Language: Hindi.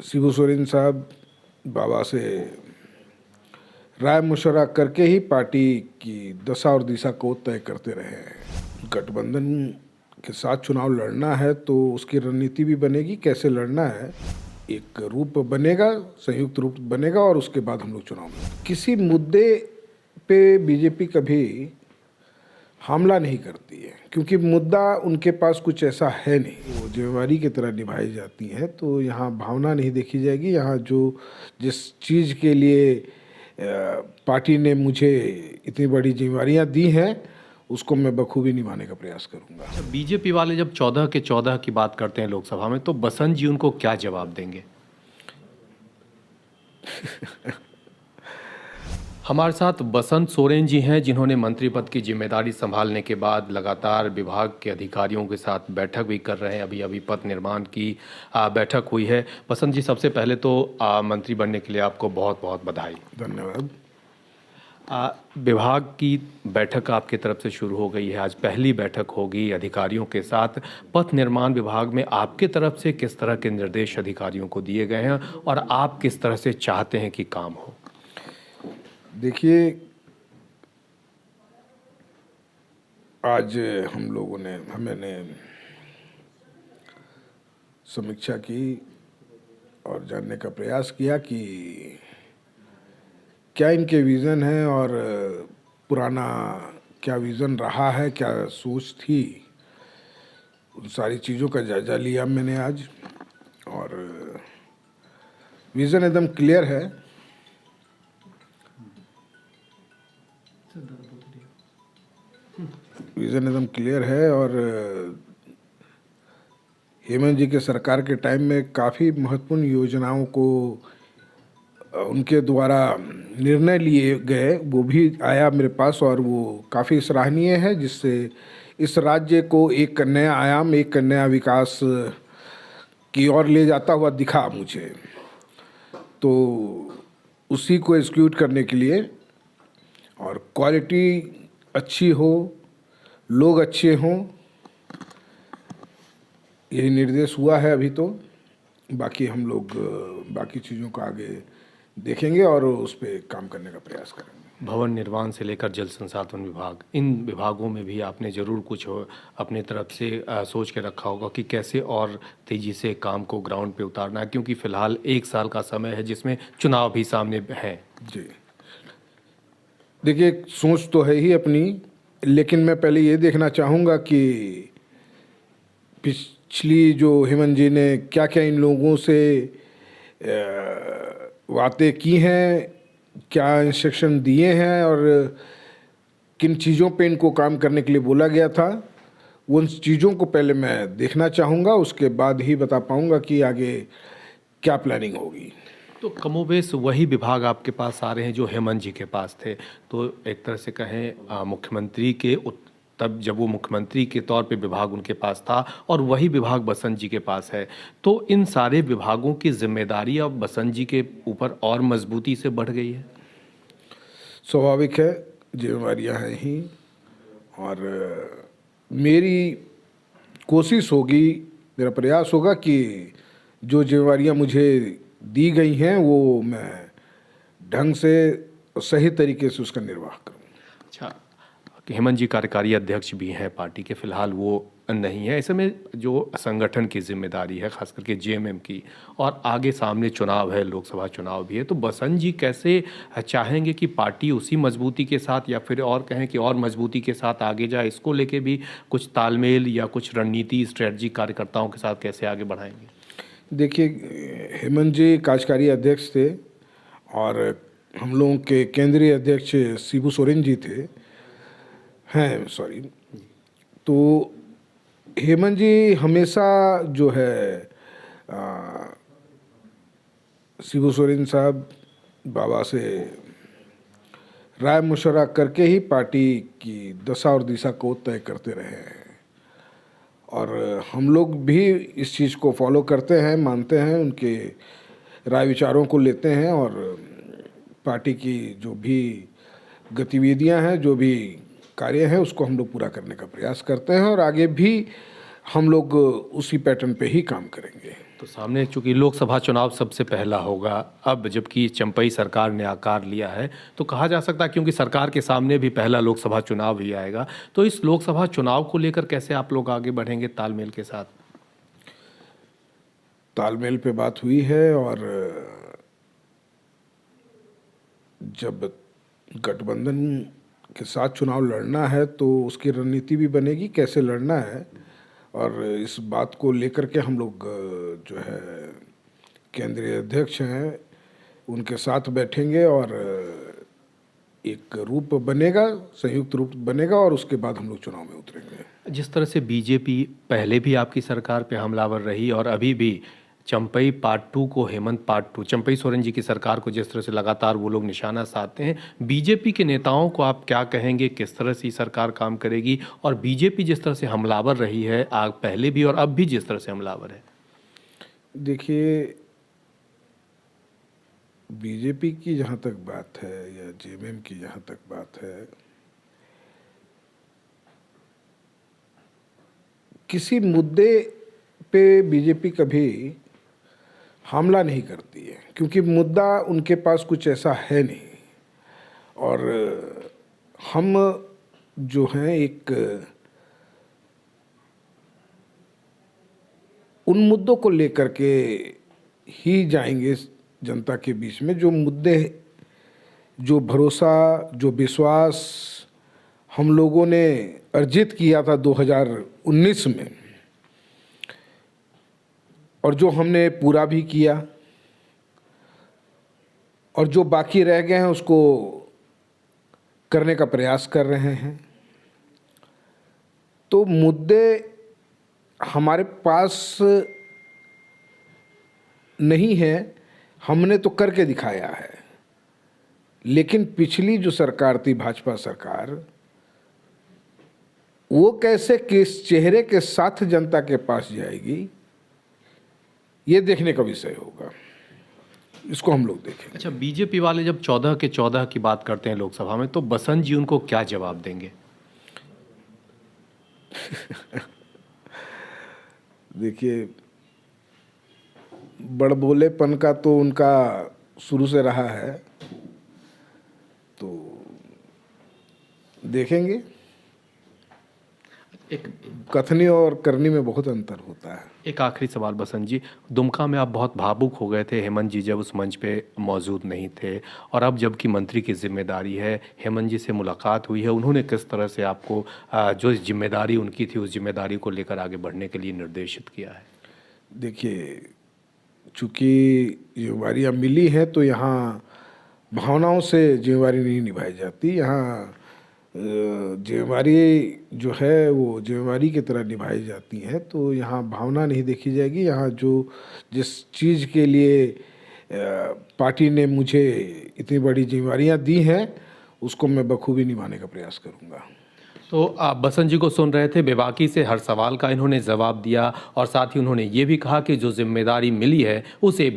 शिबू सोरेन साहब बाबा से राय मशवरा करके ही पार्टी की दशा और दिशा को तय करते रहे हैं। गठबंधन के साथ चुनाव लड़ना है तो उसकी रणनीति भी बनेगी, कैसे लड़ना है, एक रूप बनेगा, संयुक्त रूप बनेगा और उसके बाद हम लोग चुनाव में किसी मुद्दे पे बीजेपी कभी हमला नहीं करती है, क्योंकि मुद्दा उनके पास कुछ ऐसा है नहीं। वो जिम्मेवारी की तरह निभाई जाती हैं, तो यहाँ भावना नहीं देखी जाएगी। यहाँ जो जिस चीज़ के लिए पार्टी ने मुझे इतनी बड़ी जिम्मेवारियाँ दी हैं उसको मैं बखूबी निभाने का प्रयास करूँगा। बीजेपी वाले जब 14 के 14 की बात करते हैं लोकसभा में, तो बसंत जी उनको क्या जवाब देंगे? हमारे साथ बसंत सोरेन जी हैं, जिन्होंने मंत्री पद की जिम्मेदारी संभालने के बाद लगातार विभाग के अधिकारियों के साथ बैठक भी कर रहे हैं। अभी पथ निर्माण की बैठक हुई है। बसंत जी, सबसे पहले तो मंत्री बनने के लिए आपको बहुत बहुत बधाई। धन्यवाद। विभाग की बैठक आपकी तरफ से शुरू हो गई है, आज पहली बैठक होगी अधिकारियों के साथ। पथ निर्माण विभाग में आपके तरफ से किस तरह के निर्देश अधिकारियों को दिए गए हैं और आप किस तरह से चाहते हैं कि काम हो? देखिए, आज मैंने समीक्षा की और जानने का प्रयास किया कि क्या इनके विज़न है और पुराना क्या विज़न रहा है, क्या सोच थी, उन सारी चीज़ों का जायजा लिया मैंने आज। और विज़न एकदम क्लियर है। विज़न एकदम क्लियर है और हेमंत जी के सरकार के टाइम में काफ़ी महत्वपूर्ण योजनाओं को उनके द्वारा निर्णय लिए गए, वो भी आया मेरे पास और वो काफ़ी सराहनीय है, जिससे इस राज्य को एक नया आयाम, एक नया विकास की ओर ले जाता हुआ दिखा मुझे। तो उसी को एग्जीक्यूट करने के लिए और क्वालिटी अच्छी हो, लोग अच्छे हों, यही निर्देश हुआ है अभी तो। बाकी हम लोग बाकी चीज़ों को आगे देखेंगे और उस पर काम करने का प्रयास करेंगे। भवन निर्माण से लेकर जल संसाधन विभाग, इन विभागों में भी आपने ज़रूर कुछ अपने तरफ से सोच के रखा होगा कि कैसे और तेज़ी से काम को ग्राउंड पे उतारना है, क्योंकि फ़िलहाल 1 साल का समय है जिसमें चुनाव भी सामने है। जी, देखिए, सोच तो है ही अपनी, लेकिन मैं पहले ये देखना चाहूँगा कि पिछली जो हेमंत जी ने क्या क्या इन लोगों से बातें की हैं, क्या इंस्ट्रक्शन दिए हैं और किन चीज़ों पे इनको काम करने के लिए बोला गया था, उन चीज़ों को पहले मैं देखना चाहूँगा। उसके बाद ही बता पाऊँगा कि आगे क्या प्लानिंग होगी। तो कमोबेश वही विभाग आपके पास आ रहे हैं जो हेमंत जी के पास थे। तो एक तरह से कहें मुख्यमंत्री के तब जब वो मुख्यमंत्री के तौर पे विभाग उनके पास था और वही विभाग बसंत जी के पास है, तो इन सारे विभागों की जिम्मेदारी अब बसंत जी के ऊपर और मजबूती से बढ़ गई है। स्वाभाविक है, जिम्मेवारियाँ हैं ही, और मेरी कोशिश होगी, मेरा प्रयास होगा कि जो जिम्मेवारियाँ मुझे दी गई हैं वो मैं ढंग से सही तरीके से उसका निर्वाह करूँ। अच्छा, हेमंत जी कार्यकारी अध्यक्ष भी हैं पार्टी के, फिलहाल वो नहीं है। ऐसे में जो संगठन की जिम्मेदारी है, खास करके जेएमएम की, और आगे सामने चुनाव है, लोकसभा चुनाव भी है, तो बसंत जी कैसे चाहेंगे कि पार्टी उसी मजबूती के साथ या फिर और कहें कि और मजबूती के साथ आगे जाए? इसको लेके भी कुछ तालमेल या कुछ रणनीति, स्ट्रेटजी कार्यकर्ताओं के साथ कैसे आगे बढ़ाएंगे? देखिए, हेमंत जी कार्यकारी अध्यक्ष थे और हम लोगों के केंद्रीय अध्यक्ष शिबू सोरेन जी हैं। तो हेमंत जी हमेशा जो है शिबू सोरेन साहब बाबा से राय मशवरा करके ही पार्टी की दशा और दिशा को तय करते रहे हैं और हम लोग भी इस चीज़ को फॉलो करते हैं, मानते हैं, उनके राय विचारों को लेते हैं और पार्टी की जो भी गतिविधियां हैं, जो भी कार्य हैं, उसको हम लोग पूरा करने का प्रयास करते हैं और आगे भी हम लोग उसी पैटर्न पे ही काम करेंगे। तो सामने चूंकि लोकसभा चुनाव सबसे पहला होगा, अब जबकि चंपई सरकार ने आकार लिया है, तो कहा जा सकता है क्योंकि सरकार के सामने भी पहला लोकसभा चुनाव ही आएगा, तो इस लोकसभा चुनाव को लेकर कैसे आप लोग आगे बढ़ेंगे तालमेल के साथ? तालमेल पे बात हुई है, और जब गठबंधन के साथ चुनाव लड़ना है तो उसकी रणनीति भी बनेगी, कैसे लड़ना है। और इस बात को लेकर के हम लोग जो है केंद्रीय अध्यक्ष हैं उनके साथ बैठेंगे, और एक रूप बनेगा, संयुक्त रूप बनेगा, और उसके बाद हम लोग चुनाव में उतरेंगे। जिस तरह से बीजेपी पहले भी आपकी सरकार पे हमलावर रही और अभी भी चंपई पार्ट 2 को, हेमंत पार्ट 2, चंपई सोरेन जी की सरकार को जिस तरह से लगातार वो लोग निशाना साधते हैं, बीजेपी के नेताओं को आप क्या कहेंगे, किस तरह से सरकार काम करेगी? और बीजेपी जिस तरह से हमलावर रही है आग पहले भी और अब भी जिस तरह से हमलावर है। देखिए, बीजेपी की जहाँ तक बात है या जेएमएम की जहाँ तक बात है, किसी मुद्दे पे बीजेपी कभी हमला नहीं करती है, क्योंकि मुद्दा उनके पास कुछ ऐसा है नहीं। और हम जो हैं एक उन मुद्दों को लेकर के ही जाएंगे जनता के बीच में, जो मुद्दे, जो भरोसा, जो विश्वास हम लोगों ने अर्जित किया था 2019 में, और जो हमने पूरा भी किया, और जो बाकी रह गए हैं उसको करने का प्रयास कर रहे हैं। तो मुद्दे हमारे पास नहीं है, हमने तो करके दिखाया है। लेकिन पिछली जो सरकार थी, भाजपा सरकार, वो कैसे किस चेहरे के साथ जनता के पास जाएगी, ये देखने का विषय होगा। इसको हम लोग देखेंगे। अच्छा, बीजेपी वाले जब 14 के 14 की बात करते हैं लोकसभा में, तो बसंत जी उनको क्या जवाब देंगे? देखिए, बड़बोलेपन का तो उनका शुरू से रहा है, तो देखेंगे। एक कथनी और करनी में बहुत अंतर होता है। एक आखिरी सवाल बसंत जी, दुमका में आप बहुत भावुक हो गए थे, हेमंत जी जब उस मंच पे मौजूद नहीं थे, और अब जबकि मंत्री की जिम्मेदारी है, हेमंत जी से मुलाकात हुई है, उन्होंने किस तरह से आपको जो जिम्मेदारी उनकी थी उस जिम्मेदारी को लेकर आगे बढ़ने के लिए निर्देशित किया है? देखिए, चूँकि जिम्मेवारियाँ मिली हैं तो यहाँ भावनाओं से जिम्मेवारी नहीं निभाई जाती। यहाँ जिम्मेवारी जो है वो जिम्मेवारी की तरह निभाई जाती हैं, तो यहाँ भावना नहीं देखी जाएगी। यहाँ जो जिस चीज़ के लिए पार्टी ने मुझे इतनी बड़ी जिम्मेवारियाँ दी हैं, उसको मैं बखूबी निभाने का प्रयास करूँगा। तो आप बसंत जी को सुन रहे थे, बेबाकी से हर सवाल का इन्होंने जवाब दिया, और साथ ही उन्होंने ये भी कहा कि जो जिम्मेदारी मिली है उसे